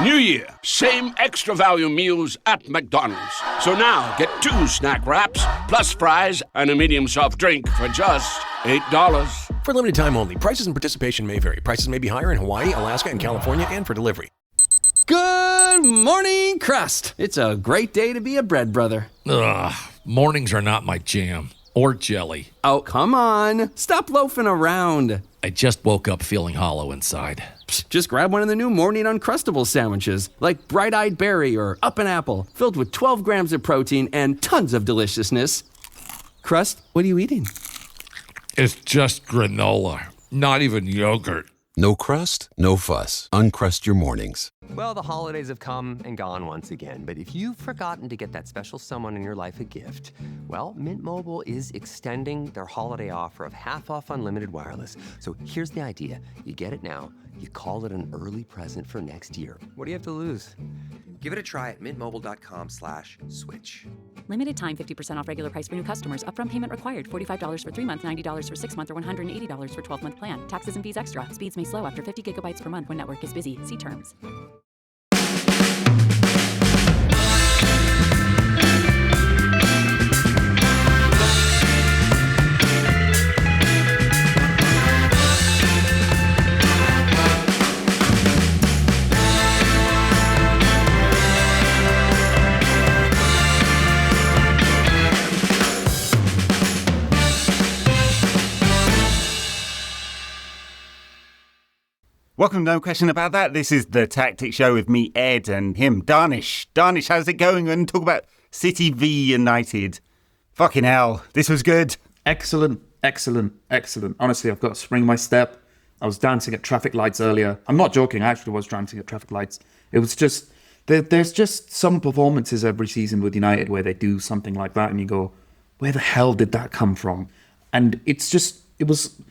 New year, same extra value meals at McDonald's. So now get 2 snack wraps, plus fries, and a medium soft drink for just $8. For limited time only. Prices and participation may vary. Prices may be higher in Hawaii, Alaska, and California, and for delivery. Good morning, Crust. It's a great day to be a bread brother. Ugh, mornings are not my jam. Or jelly. Oh, come on. Stop loafing around. I just woke up feeling hollow inside. Psst, just grab one of the new Morning Uncrustables sandwiches, like Bright-Eyed Berry or Up an Apple, filled with 12 grams of protein and tons of deliciousness. Crust, what are you eating? It's just granola, not even yogurt. No crust, no fuss. Uncrust your mornings. Well, the holidays have come and gone once again, but if you've forgotten to get that special someone in your life a gift, well, Mint Mobile is extending their holiday offer of half off unlimited wireless. So here's the idea. You get it now, you call it an early present for next year. What do you have to lose? Give it a try at mintmobile.com/switch. Limited time 50% off regular price for new customers. Upfront payment required. $45 for 3 months, $90 for 6 months, or $180 for 12-month plan. Taxes and fees extra. Speeds may slow after 50 gigabytes per month when network is busy. See terms. Welcome to No Question About That. This is the Tactic Show with me, Ed, and him, Dharnish. Dharnish, how's it going? We're going to talk about City v United. Fucking hell, this was good. Excellent. Honestly, I've got to spring my step. I was dancing at traffic lights earlier. I'm not joking, I actually was dancing at traffic lights. It was just, there's just some performances every season with United where they do something like that and you go, where the hell did that come from? And it was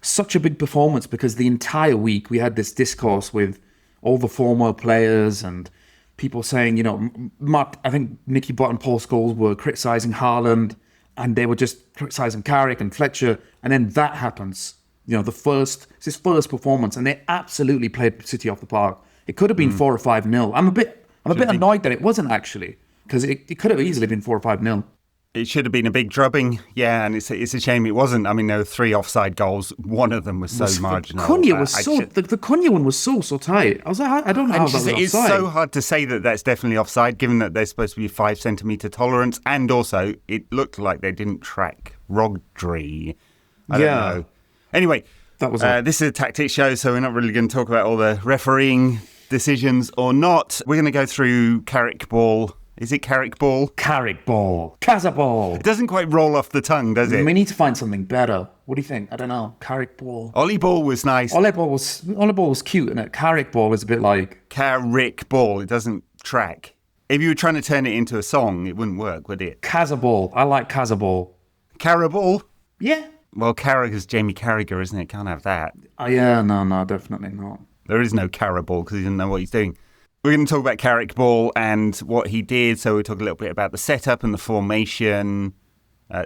such a big performance because the entire week we had this discourse with all the former players and people saying, I think Mickey Bott and Paul Scholes were criticising Haaland and they were just criticising Carrick and Fletcher, and then that happens. It's his first performance and they absolutely played City off the park. It could have been 4 or 5-0. I'm a bit annoyed that it wasn't actually, because it could have easily been 4 or 5-0. It should have been a big drubbing, yeah, and it's a shame it wasn't. I mean, there were 3 offside goals. One of them was so marginal. The Cunha one was so tight. I was like, I don't know how that was offside. It's so hard to say that that's definitely offside, given that there's supposed to be 5 centimetre tolerance, and also it looked like they didn't track Rodri. I don't know. Anyway, that was this is a tactics show, so we're not really going to talk about all the refereeing decisions or not. We're going to go through Carrick Ball. Is it Carrick Ball? Carrick Ball. Cazza-ball. It doesn't quite roll off the tongue, does it? We need to find something better. What do you think? I don't know. Carrick Ball. Ollie Ball was nice. Ollie Ball was cute, and Carrick Ball is a bit like... Carrick Ball. It doesn't track. If you were trying to turn it into a song, it wouldn't work, would it? Cazza-ball. I like Cazza-ball. Carra-ball? Yeah. Well, Carrick is Jamie Carragher, isn't it? Can't have that. Oh, yeah. No, definitely not. There is no Carra-ball because he didn't know what he's doing. We're going to talk about Carrick Ball and what he did. So we'll talk a little bit about the setup and the formation.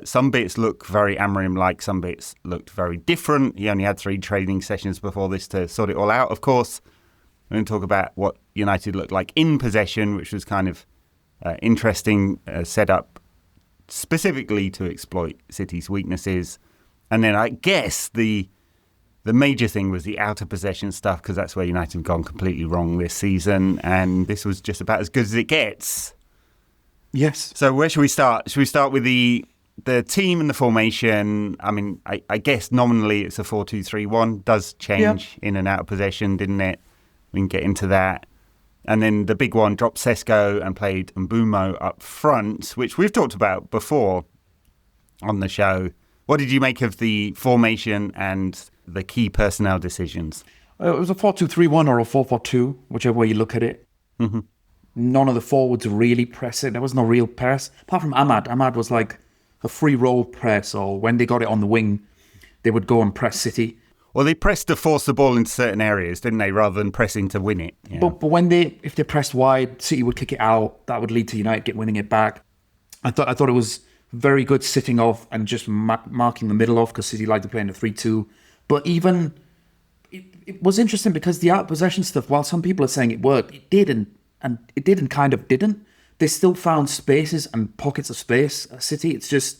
Some bits look very Amorim-like. Some bits looked very different. He only had 3 training sessions before this to sort it all out, of course. We're going to talk about what United looked like in possession, which was kind of interesting setup specifically to exploit City's weaknesses. And then I guess the major thing was the out of possession stuff, because that's where United have gone completely wrong this season, and this was just about as good as it gets. Yes. So where should we start? Should we start with the team and the formation? I mean, I guess nominally it's a 4-2-3-1. Does change in and out of possession, didn't it? We can get into that. And then the big one, dropped Sesko and played Mbeumo up front, which we've talked about before on the show. What did you make of the formation and the key personnel decisions? It was a 4-2-3-1 or a 4-4-2, whichever way you look at it. Mm-hmm. None of the forwards really press it. There was no real press. Apart from Ahmad. Ahmad was like a free roll press, or when they got it on the wing, they would go and press City. Well, they pressed to force the ball into certain areas, didn't they, rather than pressing to win it? Yeah. But if they pressed wide, City would kick it out. That would lead to United winning it back. I thought it was very good sitting off and just marking the middle off, because City liked to play in a 3-2. But even it was interesting because the out possession stuff, while some people are saying it worked, it didn't, and it did and kind of didn't. They still found spaces and pockets of space at City. It's just,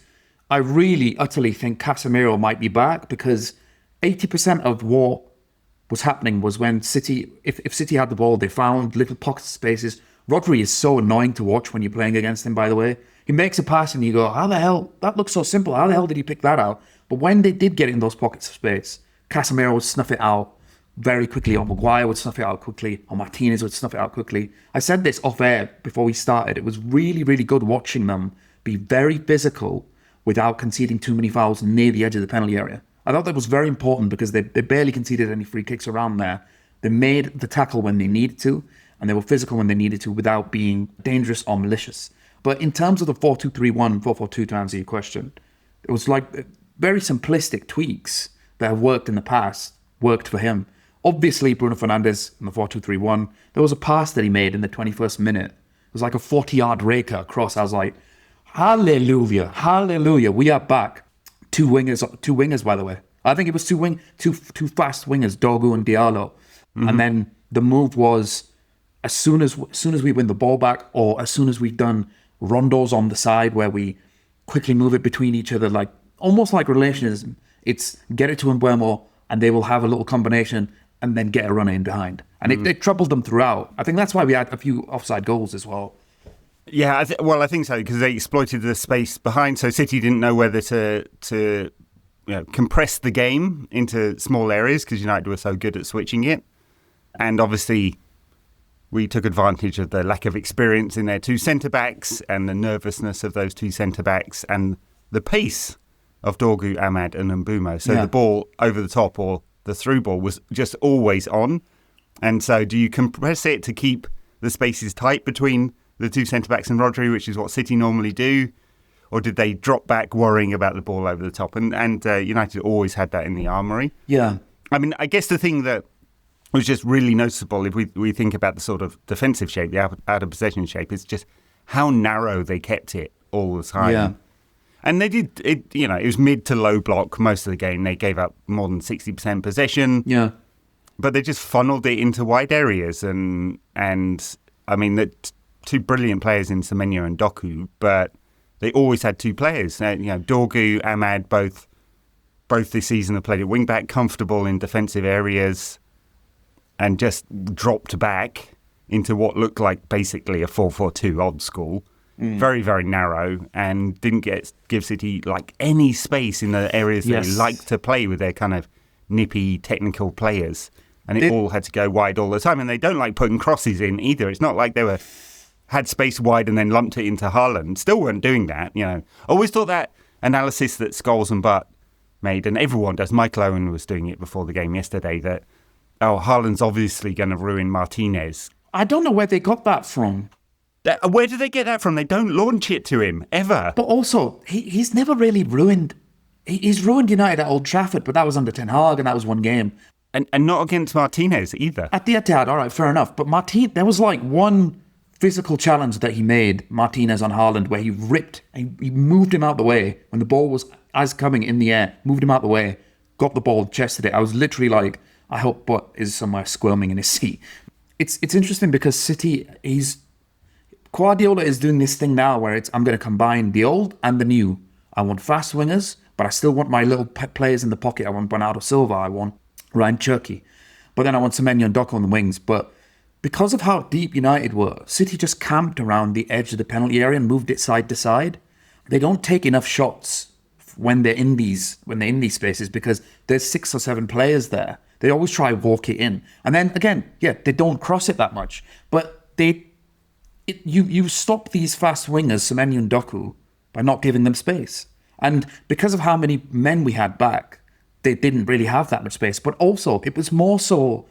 I really utterly think Casemiro might be back, because 80% of what was happening was when City, if City had the ball, they found little pockets of spaces. Rodri is so annoying to watch when you're playing against him, by the way. He makes a pass and you go, how the hell, that looks so simple. How the hell did he pick that out? But when they did get in those pockets of space, Casemiro would snuff it out very quickly, or Maguire would snuff it out quickly, or Martinez would snuff it out quickly. I said this off air before we started. It was really, really good watching them be very physical without conceding too many fouls near the edge of the penalty area. I thought that was very important because they barely conceded any free kicks around there. They made the tackle when they needed to, and they were physical when they needed to without being dangerous or malicious. But in terms of the 4-2-3-1, 4-4-2, to answer your question, it was like very simplistic tweaks that have worked in the past, worked for him. Obviously, Bruno Fernandes in the 4-2-3-1, there was a pass that he made in the 21st minute. It was like a 40-yard raker across. I was like, hallelujah, hallelujah, we are back. Two wingers, by the way. I think it was two fast wingers, Dogu and Diallo. Mm-hmm. And then the move was, as soon as we win the ball back, or as soon as we've done rondos on the side where we quickly move it between each other, like almost like relationism, it's get it to Mbeumo and they will have a little combination and then get a runner in behind. And it troubled them throughout. I think that's why we had a few offside goals as well. Yeah, I think so, because they exploited the space behind, so City didn't know whether to compress the game into small areas, because United were so good at switching it. And obviously, we took advantage of the lack of experience in their two centre-backs and the nervousness of those two centre-backs and the pace of Dorgu, Ahmad and Mbeumo. So the ball over the top, or the through ball, was just always on. And so do you compress it to keep the spaces tight between the two centre-backs and Rodri, which is what City normally do? Or did they drop back worrying about the ball over the top? And United always had that in the armoury. Yeah. I mean, I guess the thing that was just really noticeable, if we think about the sort of defensive shape, the out-of-possession shape, is just how narrow they kept it all the time. Yeah. And they did, it was mid to low block most of the game. They gave up more than 60% possession. Yeah. But they just funneled it into wide areas. And I mean, the two brilliant players in Semenyo and Doku, but they always had two players. Dorgu, Ahmad, both this season have played at wing-back, comfortable in defensive areas, and just dropped back into what looked like basically a 4-4-2 old school. Very, very narrow, and didn't give City like any space in the areas they like to play with their kind of nippy technical players. And it all had to go wide all the time. And they don't like putting crosses in either. It's not like they had space wide and then lumped it into Haaland. Still weren't doing that, I always thought that analysis that Scholes and Butt made, and everyone does, Michael Owen was doing it before the game yesterday, that, Haaland's obviously going to ruin Martinez. I don't know where they got that from. Where do they get that from? They don't launch it to him, ever. But also, he's never really ruined... He's ruined United at Old Trafford, but that was under Ten Hag, and that was one game. And not against Martinez, either. At the Etihad, all right, fair enough. But there was like one physical challenge that he made, Martinez on Haaland, where he ripped, and he moved him out the way when the ball was coming in the air, moved him out the way, got the ball, chested it. I was literally like, I hope Butt is somewhere squirming in his seat. It's interesting because City, Guardiola is doing this thing now where I'm going to combine the old and the new. I want fast wingers, but I still want my little players in the pocket. I want Bernardo Silva. I want Ryan Cherky. But then I want Semenyo and Doku on the wings. But because of how deep United were, City just camped around the edge of the penalty area and moved it side to side. They don't take enough shots when they're in these spaces because there's 6 or 7 players there. They always try to walk it in. And then again, they don't cross it that much. But you stop these fast wingers, Semenyo and Doku, by not giving them space. And because of how many men we had back, they didn't really have that much space. But also, it was more so,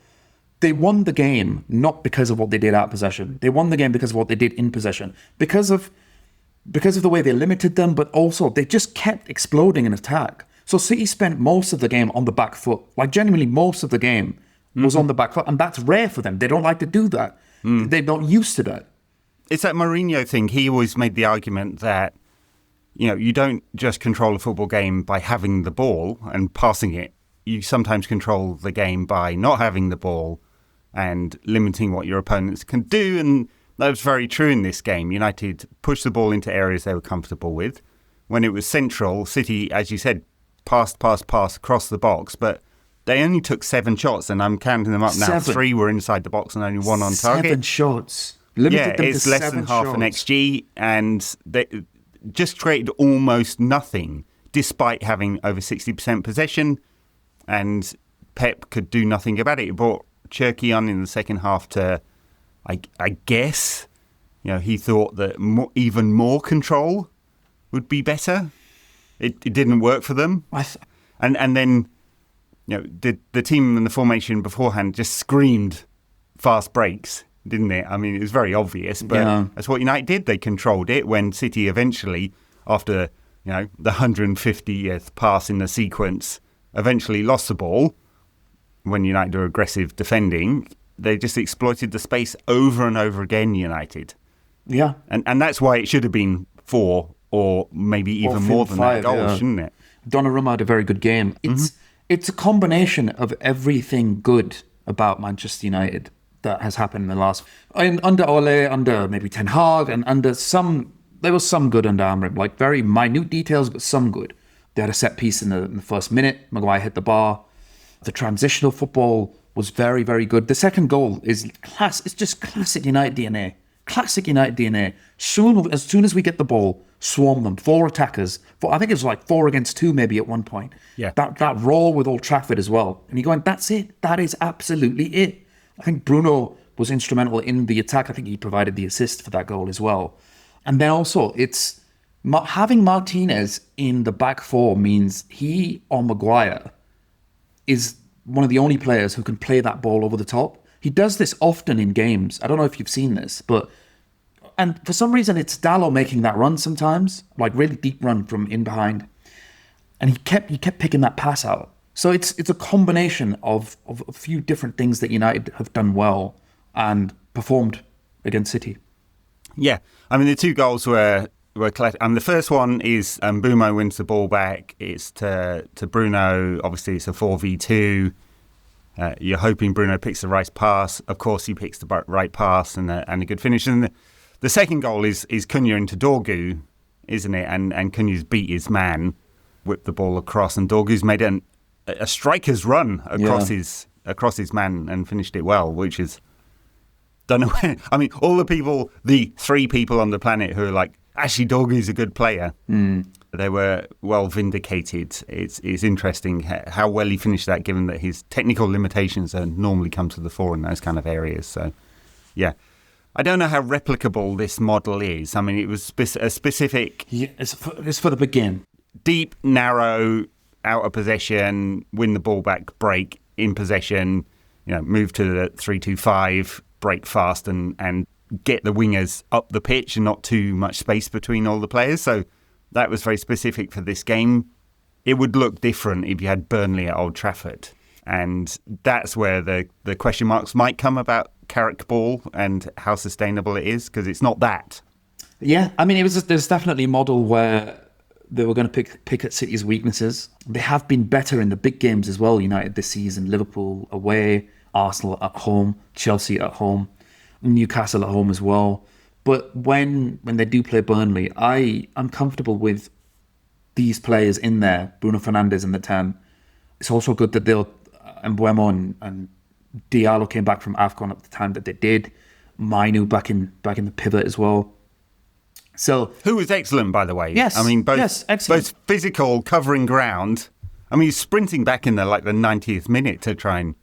they won the game not because of what they did out of possession. They won the game because of what they did in possession. Because of the way they limited them, but also they just kept exploding in attack. So City spent most of the game on the back foot. Like genuinely most of the game was on the back foot. And that's rare for them. They don't like to do that. They're not used to that. It's that Mourinho thing. He always made the argument that, you don't just control a football game by having the ball and passing it, you sometimes control the game by not having the ball and limiting what your opponents can do. And that was very true in this game. United pushed the ball into areas they were comfortable with. When it was central, City, as you said, passed across the box, but they only took 7 shots, and I'm counting them up now. 7. 3 were inside the box and only 1 on target. 7 shots. Limited them it's to less 7 than half shots. an XG, and they just created almost nothing, despite having over 60% possession, and Pep could do nothing about it. He brought Cherky on in the second half to, I guess, he thought that even more control would be better. It didn't work for them. And then, the team and the formation beforehand just screamed fast breaks, didn't it? I mean, it was very obvious, but that's what United did. They controlled it when City eventually, after the 150th pass in the sequence, eventually lost the ball. When United were aggressive defending, they just exploited the space over and over again, United. Yeah. And that's why it should have been 4 or maybe even more than 5, that goal, shouldn't it? Donnarumma had a very good game. It's a combination of everything good about Manchester United that has happened in the last... under Ole, under maybe Ten Hag, and under some... There was some good under Amrin, like very minute details, but some good. They had a set piece in the first minute. Maguire hit the bar. The transitional football was very, very good. The second goal is it's just classic United DNA. Classic United DNA. As soon as we get the ball, swarm them. 4 attackers. I think it was like 4 against 2 maybe at one point. Yeah. That roll with Old Trafford as well. And you're going, that's it. That is absolutely it. I think Bruno was instrumental in the attack. I think he provided the assist for that goal as well. And then also, it's having Martinez in the back 4 means he or Maguire is one of the only players who can play that ball over the top. He does this often in games. I don't know if you've seen this, and for some reason it's Dalot making that run sometimes, like really deep run from in behind. And he kept picking that pass out. So it's a combination of a few different things that United have done well and performed against City. Yeah, I mean the 2 goals were collected. The first one is Mbeumo wins the ball back. It's to Bruno. Obviously, it's a 4v2. You're hoping Bruno picks the right pass. Of course, he picks the right pass and a good finish. And the second goal is Cunha into Dorgu, isn't it? And Cunha's beat his man, whipped the ball across, and Dorgu's made a striker's run across his man and finished it well, which is... Don't know when. I mean, all the 3 people on the planet who are like, actually, Dorgu's a good player. They were well vindicated. It's interesting how well he finished that, given that his technical limitations normally come to the fore in those kind of areas. So, yeah. I don't know how replicable this model is. I mean, it was a specific... Yeah, it's for the big game. Deep, narrow, out of possession, win the ball back, break, in possession, move to the 3-2-5, break fast and get the wingers up the pitch and not too much space between all the players. So that was very specific for this game. It would look different if you had Burnley at Old Trafford. And that's where the question marks might come about Carrick Ball and how sustainable it is, because it's not that. Yeah, I mean, there's definitely a model where they were going to pick at City's weaknesses. They have been better in the big games as well, United this season. Liverpool away, Arsenal at home, Chelsea at home, Newcastle at home as well. But when they do play Burnley, I'm comfortable with these players in there, Bruno Fernandes in the 10. It's also good that Mbeumo and Diallo came back from AFCON at the time that they did. Mainu back in the pivot as well. So who was excellent, by the way. Yes, I mean both physical, covering ground. I mean, he's sprinting back in the 90th minute to try and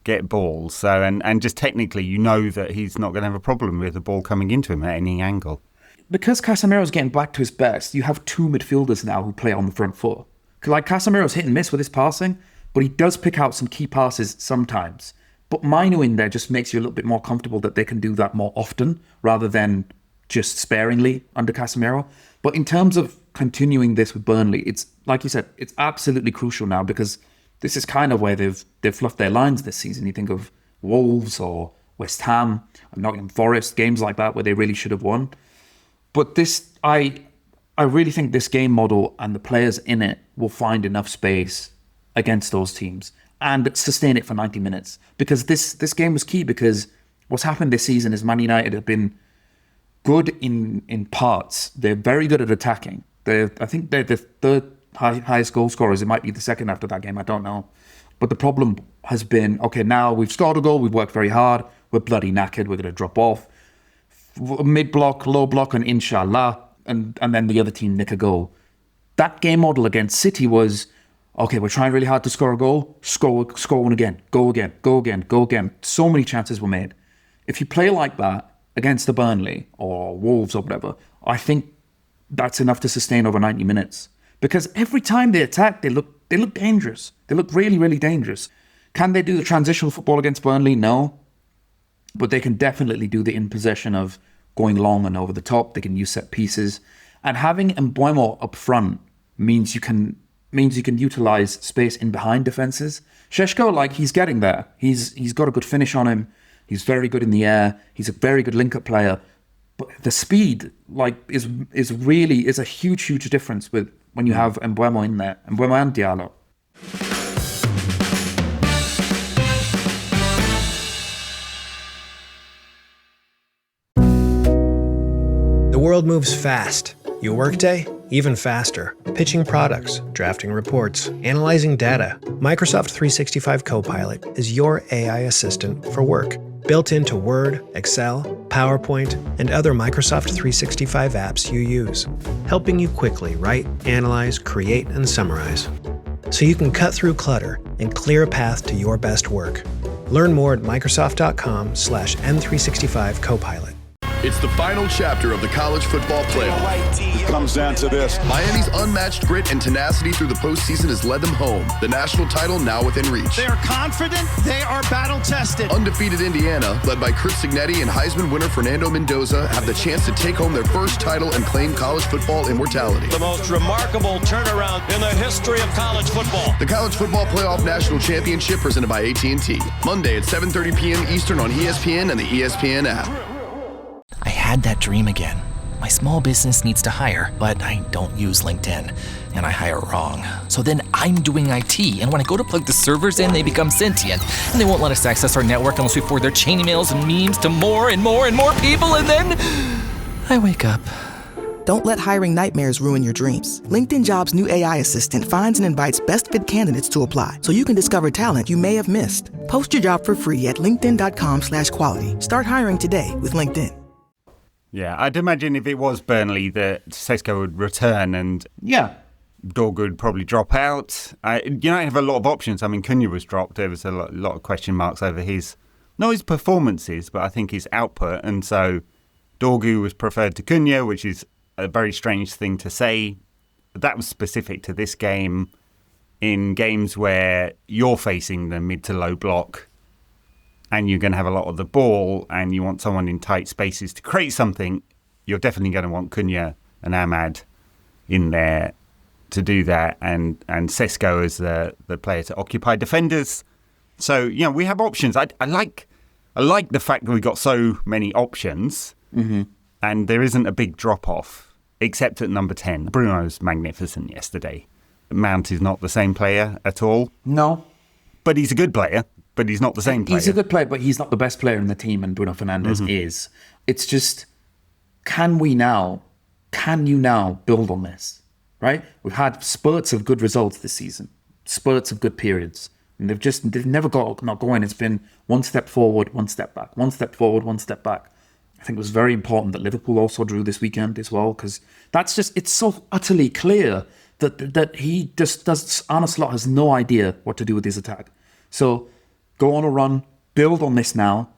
get balls. So and just technically, that he's not going to have a problem with the ball coming into him at any angle. Because Casemiro's getting back to his best, you have 2 midfielders now who play on the front foot. Like Casemiro's hit and miss with his passing, but he does pick out some key passes sometimes. But Mainu in there just makes you a little bit more comfortable that they can do that more often rather than just sparingly under Casemiro. But in terms of continuing this with Burnley, it's like you said, it's absolutely crucial now, because this is kind of where they've fluffed their lines this season. You think of Wolves or West Ham and Nottingham Forest, games like that where they really should have won. But this, I really think this game model and the players in it will find enough space against those teams and sustain it for 90 minutes. Because this game was key, because what's happened this season is Man United have been good in parts. They're very good at attacking. I think they're the third highest goal scorers. It might be the second after that game, I don't know. But the problem has been, okay, now we've scored a goal, we've worked very hard, we're bloody knackered, we're going to drop off. Mid-block, low block, and inshallah, and then the other team nick a goal. That game model against City was, okay, we're trying really hard to score a goal, score one again, go again, go again, go again. So many chances were made. If you play like that against the Burnley or Wolves or whatever, I think that's enough to sustain over 90 minutes. Because every time they attack, they look dangerous. They look really, really dangerous. Can they do the transitional football against Burnley? No. But they can definitely do the in possession of going long and over the top. They can use set pieces. And having Mbeumo up front means you can utilize space in behind defenses. Šeško, he's getting there. He's got a good finish on him. He's very good in the air. He's a very good link-up player. But the speed, is a huge difference with when you have Mbeumo in there. Mbeumo and Diallo. The world moves fast. Your workday, even faster. Pitching products, drafting reports, analyzing data. Microsoft 365 Copilot is your AI assistant for work. Built into Word, Excel, PowerPoint, and other Microsoft 365 apps you use. Helping you quickly write, analyze, create, and summarize. So you can cut through clutter and clear a path to your best work. Learn more at Microsoft.com/M365 Copilot. It's the final chapter of the college football playoff. It comes down to this. Miami's unmatched grit and tenacity through the postseason has led them home. The national title now within reach. They are confident. They are battle-tested. Undefeated Indiana, led by Chris Signetti and Heisman winner Fernando Mendoza, have the chance to take home their first title and claim college football immortality. The most remarkable turnaround in the history of college football. The College Football Playoff National Championship presented by AT&T. Monday at 7:30 p.m. Eastern on ESPN and the ESPN app. I had that dream again. My small business needs to hire, but I don't use LinkedIn, and I hire wrong. So then I'm doing IT, and when I go to plug the servers in, they become sentient, and they won't let us access our network unless we forward their chain emails and memes to more and more and more people, and then I wake up. Don't let hiring nightmares ruin your dreams. LinkedIn Jobs' new AI assistant finds and invites best fit candidates to apply, so you can discover talent you may have missed. Post your job for free at linkedin.com/quality. Start hiring today with LinkedIn. Yeah, I'd imagine if it was Burnley that Šeško would return and Dorgu would probably drop out. United have a lot of options. I mean, Cunha was dropped. There was a lot of question marks over not his performances, but I think his output. And so Dorgu was preferred to Cunha, which is a very strange thing to say. That was specific to this game. In games where you're facing the mid to low block, and you're going to have a lot of the ball, and you want someone in tight spaces to create something, you're definitely going to want Cunha and Ahmad in there to do that, and Šeško as the player to occupy defenders. So, we have options. I like the fact that we got so many options, and there isn't a big drop-off, except at number 10. Bruno's magnificent yesterday. Mount is not the same player at all. No. But he's a good player. But he's not the same player. He's a good player, but he's not the best player in the team, and Bruno Fernandes is. It's just, can you now build on this, right? We've had spurts of good results this season, spurts of good periods, and they've never got not going. It's been one step forward, one step back, one step forward, one step back. I think it was very important that Liverpool also drew this weekend as well, because it's so utterly clear that he just does. Arne Slot has no idea what to do with his attack. So go on a run, build on this now,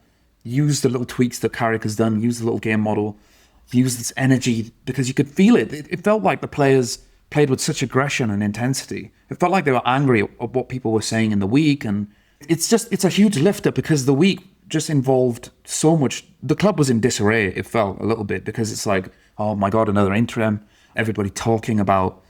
use the little tweaks that Carrick has done, use the little game model, use this energy, because you could feel it. It felt like the players played with such aggression and intensity. It felt like they were angry at what people were saying in the week, and it's a huge lifter because the week just involved so much. The club was in disarray, it felt a little bit, because it's like, oh my God, another interim, everybody talking about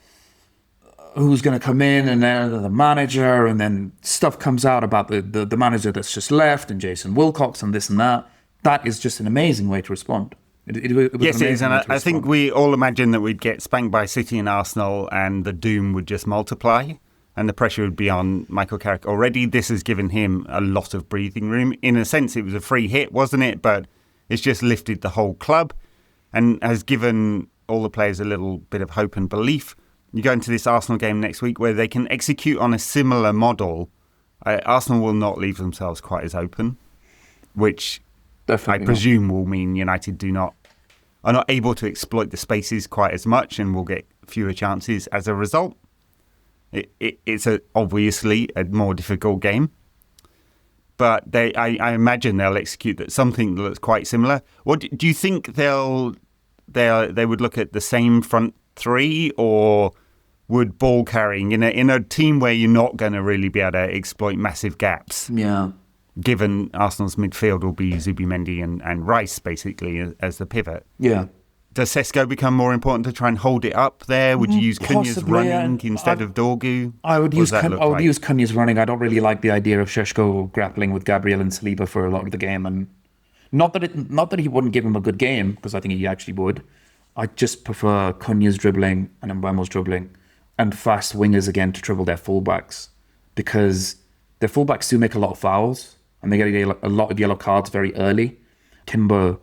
who's going to come in, and then the manager, and then stuff comes out about the manager that's just left, and Jason Wilcox, and this and that. That is just an amazing way to respond. It was yes, it is, and I think we all imagined that we'd get spanked by City and Arsenal, and the doom would just multiply. and the pressure would be on Michael Carrick already. This has given him a lot of breathing room. In a sense, it was a free hit, wasn't it? But it's just lifted the whole club and has given all the players a little bit of hope and belief. You go into this Arsenal game next week where they can execute on a similar model. Arsenal will not leave themselves quite as open, which Definitely I presume will mean United are not able to exploit the spaces quite as much and will get fewer chances as a result. It's obviously a more difficult game, but I imagine they'll execute something that looks quite similar. What do you think they would look at the same front three, or would ball carrying in a team where you're not going to really be able to exploit massive gaps? Yeah. Given Arsenal's midfield will be Zubimendi and Rice basically as the pivot. Yeah. Does Sesko become more important to try and hold it up there? Would you use Cunha's running instead of Dorgu? I would use Cunha's running. I don't really like the idea of Sesko grappling with Gabriel and Saliba for a lot of the game, and not that he wouldn't give him a good game, because I think he actually would. I just prefer Cunha's dribbling and Mbeumo's dribbling and fast wingers again to dribble their fullbacks, because their fullbacks do make a lot of fouls and they get a lot of yellow cards very early. Timber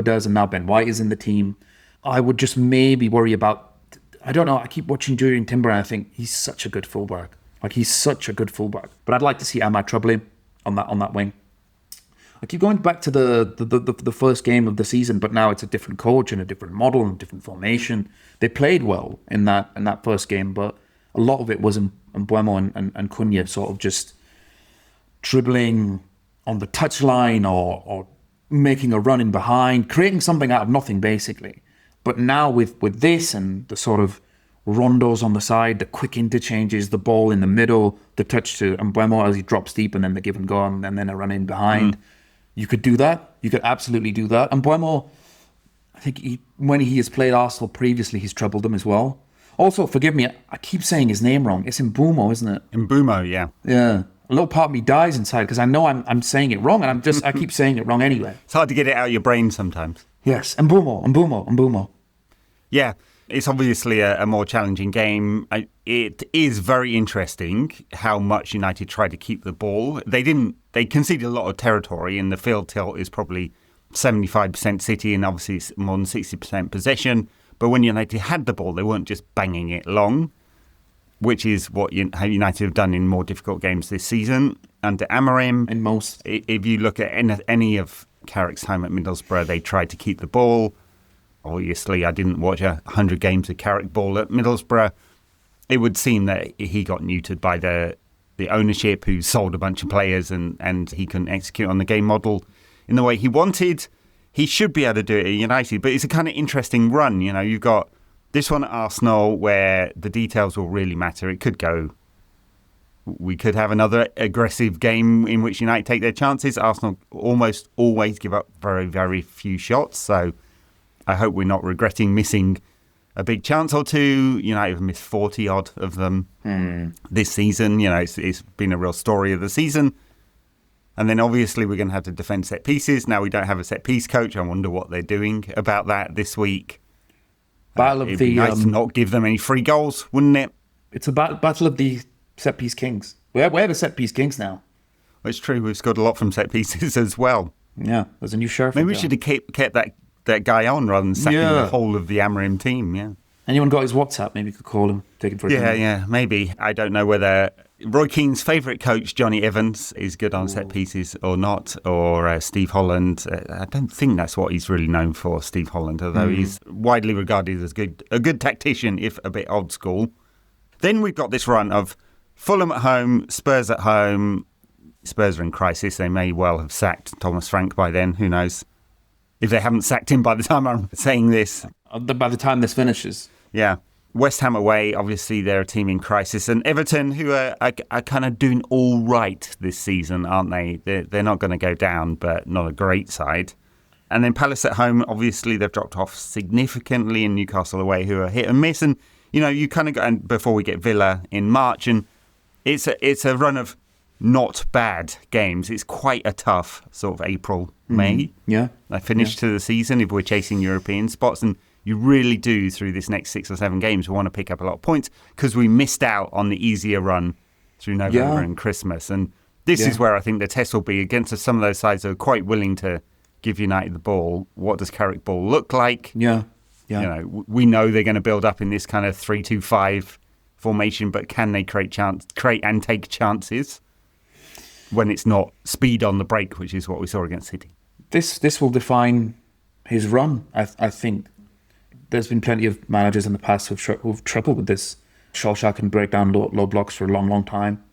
does, and now Ben White is in the team. I would just maybe worry about, I don't know, I keep watching Jurriën Timber and I think he's such a good fullback. He's such a good fullback. But I'd like to see Ahmad trouble him on that wing. I keep going back to the first game of the season, but now it's a different coach and a different model and a different formation. They played well in that first game, but a lot of it was Mbeumo and Cunha sort of just dribbling on the touchline or making a run in behind, creating something out of nothing, basically. But now with this and the sort of rondos on the side, the quick interchanges, the ball in the middle, the touch to Mbeumo as he drops deep and then the give and go and then a run in behind. You could do that. You could absolutely do that. And Mbeumo, I think when he has played Arsenal previously, he's troubled them as well. Also, forgive me, I keep saying his name wrong. It's Mbeumo, isn't it? Mbeumo, yeah. Yeah. A little part of me dies inside because I know I'm saying it wrong, and I keep saying it wrong anyway. It's hard to get it out of your brain sometimes. Yes, Mbeumo. Yeah, it's obviously a more challenging game. It is very interesting how much United tried to keep the ball. They conceded a lot of territory, and the field tilt is probably 75% City and obviously more than 60% possession. But when United had the ball, they weren't just banging it long, which is how United have done in more difficult games this season under Amorim. In most. If you look at any of Carrick's time at Middlesbrough, they tried to keep the ball. Obviously, I didn't watch 100 games of Carrick Ball at Middlesbrough. It would seem that he got neutered by the ownership, who sold a bunch of players and he couldn't execute on the game model in the way he wanted. He should be able to do it at United, but it's a kind of interesting run. You've got this one at Arsenal where the details will really matter. We could have another aggressive game in which United take their chances. Arsenal almost always give up very, very few shots. So I hope we're not regretting missing a big chance or two. United have missed 40 odd of them this season. It's been a real story of the season. And then obviously we're going to have to defend set pieces. Now we don't have a set piece coach. I wonder what they're doing about that this week. It'd be nice to not give them any free goals, wouldn't it? It's a battle of the set piece kings. We're the set piece kings now. Well, it's true. We've scored a lot from set pieces as well. Yeah, there's a new sheriff. Maybe we should have kept that guy on rather than sacking the whole of the Amorim team. Yeah. Anyone got his WhatsApp? Maybe you could call him, take him for a dinner. Yeah, maybe. I don't know whether Roy Keane's favourite coach, Johnny Evans, is good on set pieces or not, or Steve Holland. I don't think that's what he's really known for, Steve Holland, although he's widely regarded as a good tactician, if a bit old school. Then we've got this run of Fulham at home, Spurs at home. Spurs are in crisis. They may well have sacked Thomas Frank by then. Who knows? If they haven't sacked him by the time I'm saying this. By the time this finishes. Yeah. West Ham away, obviously they're a team in crisis. And Everton, who are kind of doing all right this season, aren't they? They're not going to go down, but not a great side. And then Palace at home, obviously they've dropped off significantly, in Newcastle away, who are hit and miss. And, you kind of go, and before we get Villa in March, and it's a run of not bad games. It's quite a tough sort of April, May. Yeah. A finish to the season if we're chasing European spots. And you really do through this next 6 or 7 games want to pick up a lot of points because we missed out on the easier run through November and Christmas. And this is where I think the test will be against some of those sides that are quite willing to give United the ball. What does Carrick Ball look like? Yeah. You know, we know they're going to build up in this kind of 3-2-5 formation, but can they create and take chances when it's not speed on the break, which is what we saw against City? This will define his run. I think there's been plenty of managers in the past who've troubled with this. Solskjaer can break down low blocks for a long, long time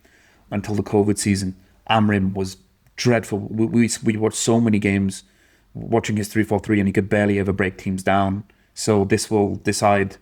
until the COVID season. Amorim was dreadful. We watched so many games watching his 3-4-3 and he could barely ever break teams down. So this will decide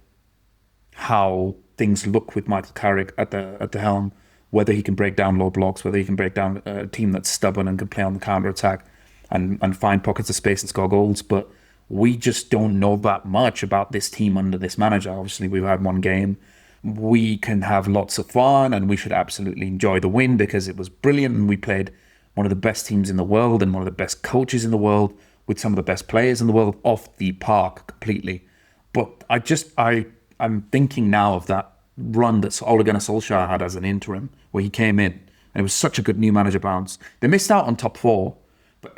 how things look with Michael Carrick at the helm, whether he can break down low blocks, whether he can break down a team that's stubborn and can play on the counter-attack and find pockets of space and score goals. But we just don't know that much about this team under this manager. Obviously, we've had one game. We can have lots of fun and we should absolutely enjoy the win because it was brilliant and we played one of the best teams in the world and one of the best coaches in the world with some of the best players in the world off the park completely. But I'm thinking now of that run that Ole Gunnar Solskjaer had as an interim where he came in and it was such a good new manager bounce. They missed out on top 4, but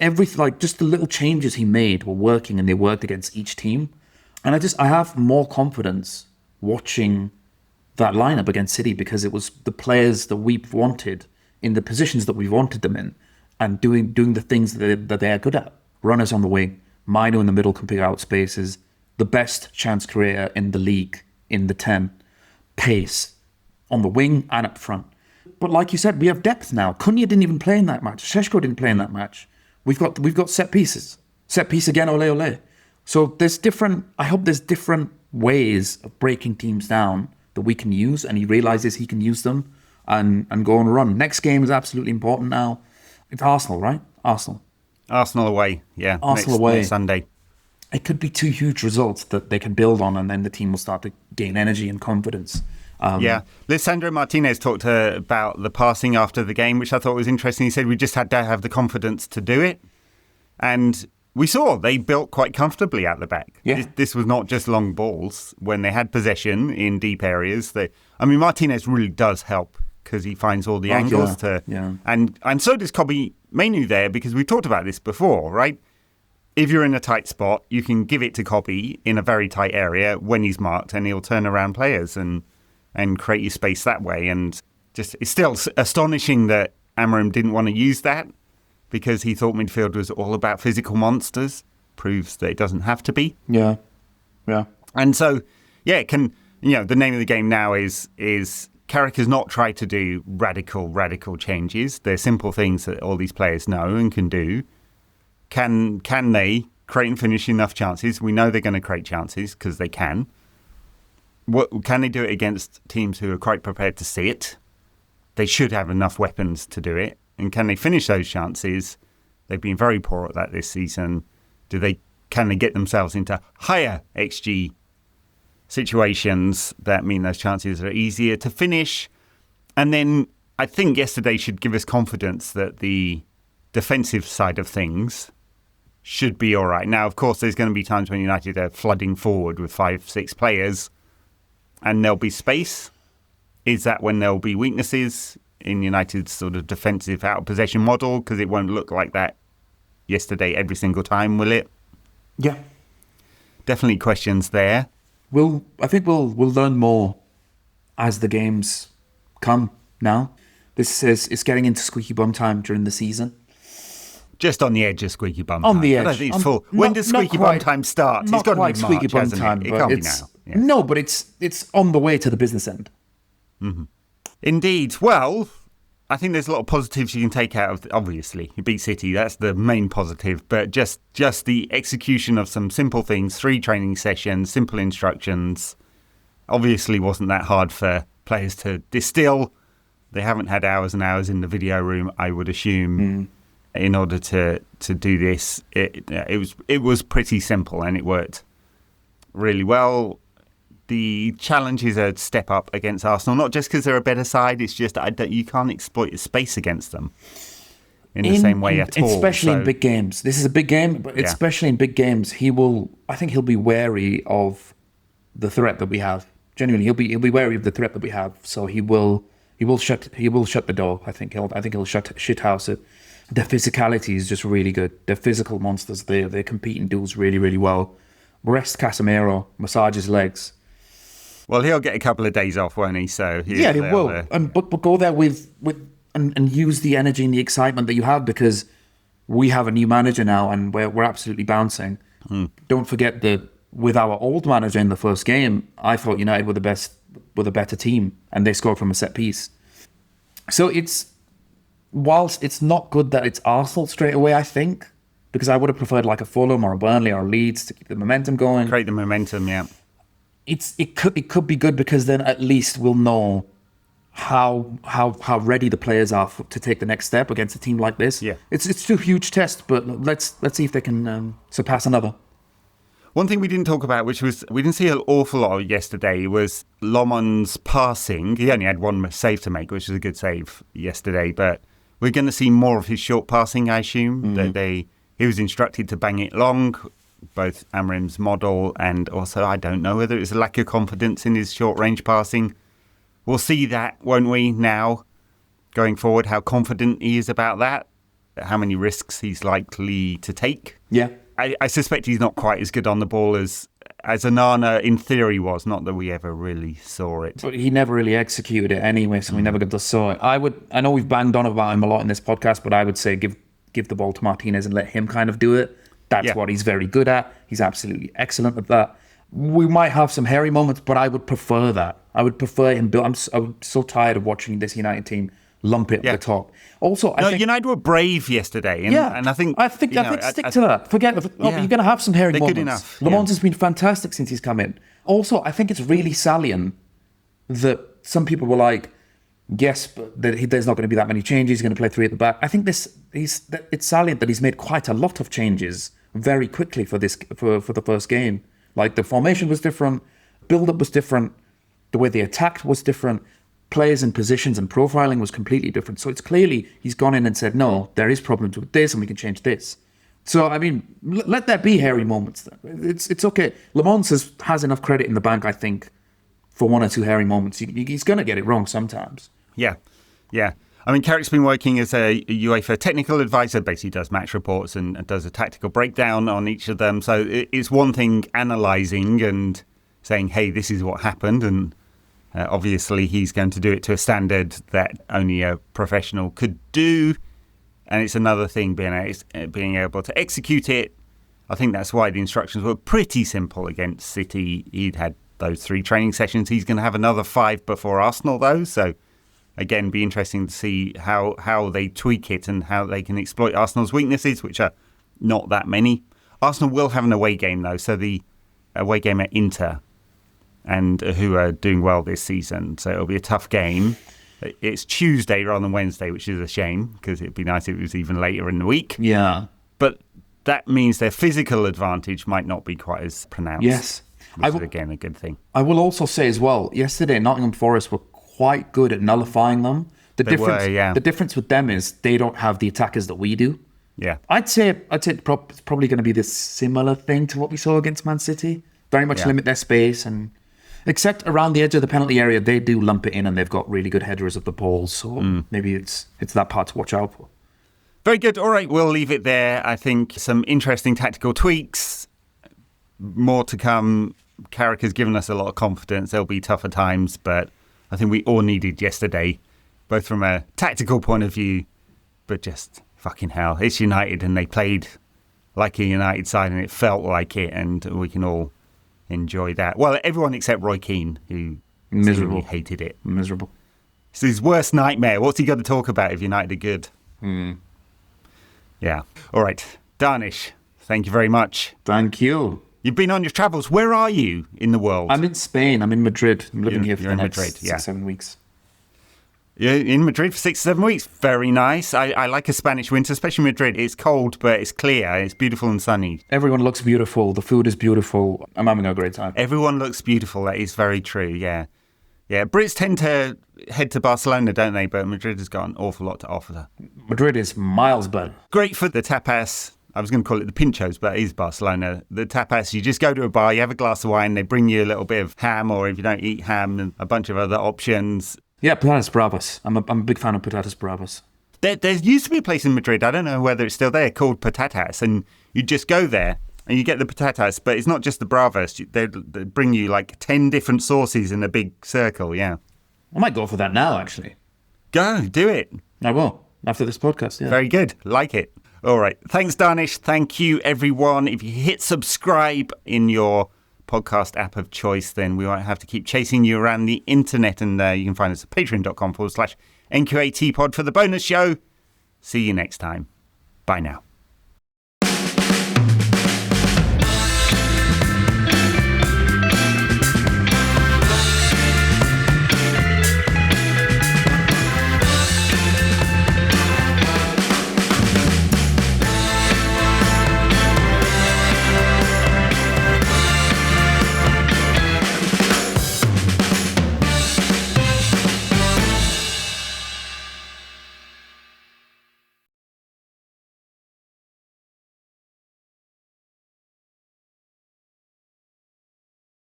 just the little changes he made were working and they worked against each team. And I have more confidence watching that lineup against City because it was the players that we wanted in the positions that we wanted them in and doing the things that they're good at. Runners on the wing, Mino in the middle can pick out spaces, the best chance creator in the league in the 10, pace on the wing and up front. But like you said, we have depth now. Cunha didn't even play in that match. Šeško didn't play in that match. We've got set pieces. Set piece again, ole. So I hope there's different ways of breaking teams down that we can use, and he realises he can use them and go on a run. Next game is absolutely important now. It's Arsenal, right? Arsenal away, yeah. Arsenal away. Next Sunday. It could be 2 huge results that they can build on, and then the team will start to gain energy and confidence. Lisandro Martinez talked about the passing after the game, which I thought was interesting. He said we just had to have the confidence to do it. And we saw they built quite comfortably at the back. Yeah. This was not just long balls. When they had possession in deep areas, Martinez really does help because he finds all the angles and so does Kobbie Mainoo there, because we talked about this before, right? If you're in a tight spot, you can give it to Kobbie in a very tight area when he's marked and he'll turn around players and create you space that way. And just it's still astonishing that Amorim didn't want to use that because he thought midfield was all about physical monsters. Proves that it doesn't have to be. Yeah. And so, the name of the game now is Carrick has not tried to do radical changes. They're simple things that all these players know and can do. Can they create and finish enough chances? We know they're going to create chances because they can. Can they do it against teams who are quite prepared to see it? They should have enough weapons to do it. And can they finish those chances? They've been very poor at that this season. Can they get themselves into higher XG situations that mean those chances are easier to finish? And then I think yesterday should give us confidence that the defensive side of things should be all right. Now, of course, there's going to be times when United are flooding forward with 5-6 players and there'll be space. Is that when there'll be weaknesses in United's sort of defensive out-of-possession model? Because it won't look like that yesterday every single time, will it? Yeah. Definitely questions there. I think we'll learn more as the games come now. It's getting into squeaky bum time during the season. Just on the edge of squeaky bum time. On the edge. I don't think it's full. When does squeaky bum time start? It's got to be March, squeaky bum time. It can't be now. Yeah. No, but it's on the way to the business end. Mm-hmm. Indeed. Well, I think there's a lot of positives you can take out of. Obviously, you beat City. That's the main positive. But just the execution of some simple things, 3 training sessions, simple instructions. Obviously, wasn't that hard for players to distill. They haven't had hours and hours in the video room, I would assume, in order to do this. It was pretty simple and it worked really well. The challenge is a step up against Arsenal, not just because they're a better side. It's just you can't exploit the space against them. in the same way at all. Especially in big games. This is a big game, but especially in big games, I think he'll be wary of the threat that we have. Genuinely, he'll be wary of the threat that we have. So he will shut the door. I think he'll shithouse it. Their physicality is just really good. They're physical monsters. They compete in duels really, really well. Rest Casemiro, massage his legs. Well, he'll get a couple of days off, won't he? So he will. But go there and use the energy and the excitement that you have, because we have a new manager now and we're absolutely bouncing. Don't forget that with our old manager in the first game, I thought United were the better team, and they scored from a set piece. So whilst it's not good that it's Arsenal straight away, I think, because I would have preferred like a Fulham or a Burnley or a Leeds to keep the momentum going. Create the momentum, yeah. It could be good, because then at least we'll know how ready the players are to take the next step against a team like this. Yeah, it's two huge tests, but let's see if they can surpass another. One thing we didn't talk about, which was we didn't see an awful lot of yesterday, was Lomon's passing. He only had one save to make, which was a good save yesterday, but we're going to see more of his short passing, I assume. He was instructed to bang it long, both Amorim's model, and also I don't know whether it's a lack of confidence in his short range passing. We'll see that, won't we, now, going forward, how confident he is about that, how many risks he's likely to take. Yeah. I suspect he's not quite as good on the ball as Onana in theory was, not that we ever really saw it. But he never really executed it anyway, so we never got to saw it. I know we've banged on about him a lot in this podcast, but I would say give the ball to Martinez and let him kind of do it. That's what he's very good at. He's absolutely excellent at that. We might have some hairy moments, but I would prefer that. I would prefer him build. I'm so tired of watching this United team lump it at the top. Also, I think United were brave yesterday, and I think stick to that. Forget you're going to have some hairy moments. Good enough. Lamont has been fantastic since he's come in. Also, I think it's really salient that some people were like, yes, but there's not going to be that many changes. He's going to play three at the back. I think it's salient that he's made quite a lot of changes very quickly for the first game. Like the formation was different, build-up was different, the way they attacked was different, players and positions and profiling was completely different. So it's clearly he's gone in and said, no, there is problems with this and we can change this. So, I mean, let there be hairy moments. It's okay. Lamont has enough credit in the bank, I think, for one or two hairy moments. He's going to get it wrong sometimes. Yeah. I mean, Carrick's been working as a UEFA technical advisor, basically does match reports and does a tactical breakdown on each of them. So it's one thing analysing and saying, hey, this is what happened. And obviously he's going to do it to a standard that only a professional could do. And it's another thing being able to execute it. I think that's why the instructions were pretty simple against City. He'd had those 3 training sessions. He's going to have another 5 before Arsenal, though. So again, be interesting to see how they tweak it and how they can exploit Arsenal's weaknesses, which are not that many. Arsenal will have an away game, though, so the away game at Inter, and who are doing well this season. So it'll be a tough game. It's Tuesday rather than Wednesday, which is a shame, because it'd be nice if it was even later in the week. Yeah. But that means their physical advantage might not be quite as pronounced. Yes. Which is, again, a good thing. I will also say as well, yesterday Nottingham Forest were quite good at nullifying them. The difference with them is they don't have the attackers that we do. Yeah. I'd say it's probably going to be this similar thing to what we saw against Man City. Very much limit their space, and except around the edge of the penalty area, they do lump it in, and they've got really good headers of the ball. So maybe it's that part to watch out for. Very good. All right, we'll leave it there. I think some interesting tactical tweaks. More to come. Carrick has given us a lot of confidence. There'll be tougher times, but I think we all needed yesterday, both from a tactical point of view, but just fucking hell. It's United, and they played like a United side, and it felt like it, and we can all enjoy that. Well, everyone except Roy Keane, who miserable hated it. Miserable. It's his worst nightmare. What's he got to talk about if United are good? Yeah. All right. Dharnish, thank you very much. Thank you. You've been on your travels. Where are you in the world? I'm in Spain. I'm in Madrid. I'm living here for the next Madrid, 6-7 weeks. You're in Madrid for 6-7 weeks. Very nice. I like a Spanish winter, especially Madrid. It's cold, but it's clear. It's beautiful and sunny. Everyone looks beautiful. The food is beautiful. I'm having a great time. Everyone looks beautiful. That is very true, yeah. Yeah, Brits tend to head to Barcelona, don't they? But Madrid has got an awful lot to offer. Madrid is miles better. Great for the tapas. I was going to call it the pinchos, but it is Barcelona. The tapas, you just go to a bar, you have a glass of wine, they bring you a little bit of ham, or if you don't eat ham, and a bunch of other options. Yeah, patatas bravas. I'm a big fan of patatas bravas. There used to be a place in Madrid, I don't know whether it's still there, called Patatas, and you just go there and you get the patatas, but it's not just the bravas. They bring you like 10 different sauces in a big circle, yeah. I might go for that now, actually. Go, do it. I will, after this podcast, yeah. Very good, like it. All right, thanks, Dharnish. Thank you, everyone. If you hit subscribe in your podcast app of choice, then we won't have to keep chasing you around the internet, and you can find us at patreon.com/NQAT pod for the bonus show. See you next time. Bye now.